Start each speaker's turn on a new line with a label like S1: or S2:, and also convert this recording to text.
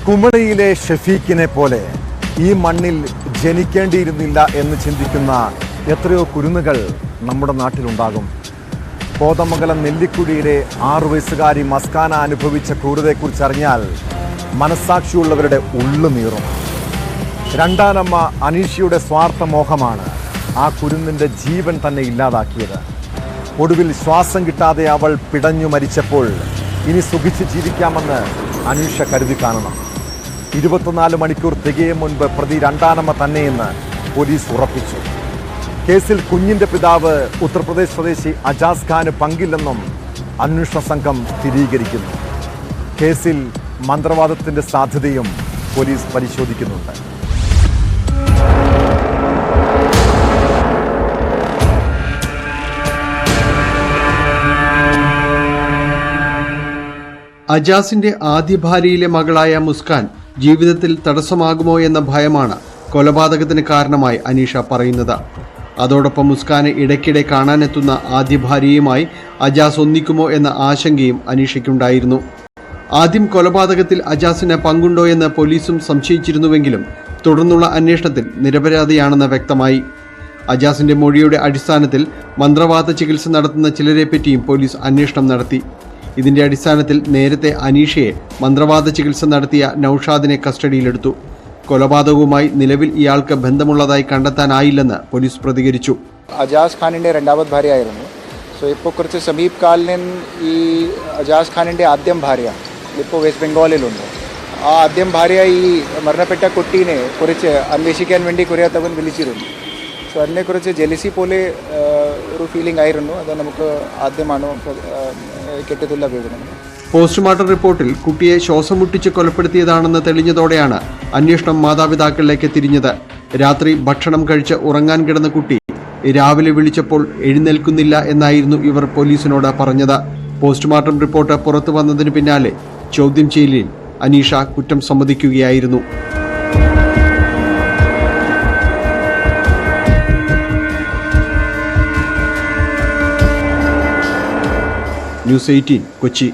S1: കുമളിയിലെ ഷഫീഖിനെ പോലെ ഈ മണ്ണിൽ ജനിക്കേണ്ടിയിരുന്നില്ല എന്ന് ചിന്തിക്കുന്ന എത്രയോ കുരുന്നുകൾ നമ്മുടെ നാട്ടിലുണ്ടാകും. കോതമംഗലം നെല്ലിക്കുഴിയിലെ 6 വയസ്സുകാരി മസ്കാന അനുഭവിച്ച ക്രൂരതയെക്കുറിച്ച് അറിഞ്ഞാൽ മനസ്സാക്ഷിയുള്ളവരുടെ ഉള്ളു നീറും. രണ്ടാനമ്മ അനീഷയുടെ സ്വാർത്ഥ മോഹമാണ് ആ കുരുന്നിൻ്റെ ജീവൻ തന്നെ ഇല്ലാതാക്കിയത്. ഒടുവിൽ ശ്വാസം കിട്ടാതെ അവൾ പിടഞ്ഞു മരിച്ചപ്പോൾ ഇനി സുഖിച്ച് ജീവിക്കാമെന്ന് അനീഷ കരുതി കാണണം. 24 മണിക്കൂർ തികയും മുൻപ് പ്രതി രണ്ടാനമ്മ തന്നെയെന്ന് പോലീസ് ഉറപ്പിച്ചു. കേസിൽ കുഞ്ഞിൻ്റെ പിതാവ് ഉത്തർപ്രദേശ് സ്വദേശി അജാസ് ഖാന് പങ്കില്ലെന്നും അന്വേഷണ സംഘം സ്ഥിരീകരിക്കുന്നു. കേസിൽ മന്ത്രവാദത്തിൻ്റെ സാധ്യതയും പോലീസ് പരിശോധിക്കുന്നുണ്ട്.
S2: അജാസിന്റെ ആദ്യ ഭാര്യയിലെ മകളായ മുസ്കാൻ ജീവിതത്തിൽ തടസ്സമാകുമോ എന്ന ഭയമാണ് കൊലപാതകത്തിന് കാരണമായി അനീഷ പറയുന്നത്. അതോടൊപ്പം മുസ്കാനെ ഇടയ്ക്കിടെ കാണാനെത്തുന്ന ആദ്യ ഭാര്യയുമായി അജാസ് ഒന്നിക്കുമോ എന്ന ആശങ്കയും അനീഷയ്ക്കുണ്ടായിരുന്നു. ആദ്യം കൊലപാതകത്തിൽ അജാസിന് പങ്കുണ്ടോ എന്ന് പോലീസും സംശയിച്ചിരുന്നുവെങ്കിലും തുടർന്നുള്ള അന്വേഷണത്തിൽ നിരപരാധിയാണെന്ന് വ്യക്തമായി. അജാസിന്റെ മൊഴിയുടെ അടിസ്ഥാനത്തിൽ മന്ത്രവാദ ചികിത്സ നടത്തുന്ന ചിലരെപ്പറ്റിയും പോലീസ് അന്വേഷണം നടത്തി. ഇതിന്റെ അടിസ്ഥാനത്തിൽ നേരത്തെ അനീഷയെ മന്ത്രവാദ ചികിത്സ നടത്തിയ നൌഷാദിനെ കസ്റ്റഡിയിലെടുത്തു. കൊലപാതകവുമായി നിലവിൽ ഇയാൾക്ക് ബന്ധമുള്ളതായി കണ്ടെത്താനായില്ലെന്ന് പോലീസ് പ്രതികരിച്ചു.
S3: അജാസ് ഖാനിൻ്റെ രണ്ടാമത്തെ ഭാര്യയായിരുന്നു. സോ ഇപ്പോൾ കുറച്ച് സമീപകാലം ഈ അജാസ് ഖാനിൻ്റെ ആദ്യം ഭാര്യ ഇപ്പോൾ വെസ്റ്റ് ബംഗാളിലുണ്ട്. ആ ആദ്യം ഭാര്യ ഈ മരണപ്പെട്ട കുട്ടീനെ കുറിച്ച് അന്വേഷിക്കാൻ വേണ്ടി കുറേ തവണ വിളിച്ചിരുന്നു. സോ അതിനെക്കുറിച്ച് ജെലിസി പോലെ ഒരു ഫീലിംഗ് ആയിരുന്നു. അത് നമുക്ക് ആദ്യമാണ് കിട്ടത്തുള്ള വിവരം.
S2: പോസ്റ്റ്മോർട്ടം റിപ്പോർട്ടിൽ കുട്ടിയെ ശ്വാസം മുട്ടിച്ച് കൊലപ്പെടുത്തിയതാണെന്ന് തെളിഞ്ഞതോടെയാണ് അന്വേഷണം മാതാപിതാക്കളിലേക്ക് തിരിഞ്ഞത്. രാത്രി ഭക്ഷണം കഴിച്ച് ഉറങ്ങാൻ കിടന്ന കുട്ടി രാവിലെ വിളിച്ചപ്പോൾ എഴുന്നേൽക്കുന്നില്ല എന്നായിരുന്നു ഇവർ പോലീസിനോട് പറഞ്ഞത്. പോസ്റ്റ്മോർട്ടം റിപ്പോർട്ട് പുറത്തു വന്നതിന് പിന്നാലെ ചോദ്യം ചെയ്യലിൽ അനീഷ കുറ്റം സമ്മതിക്കുകയായിരുന്നു. ന്യൂസ് 18 കൊച്ചി.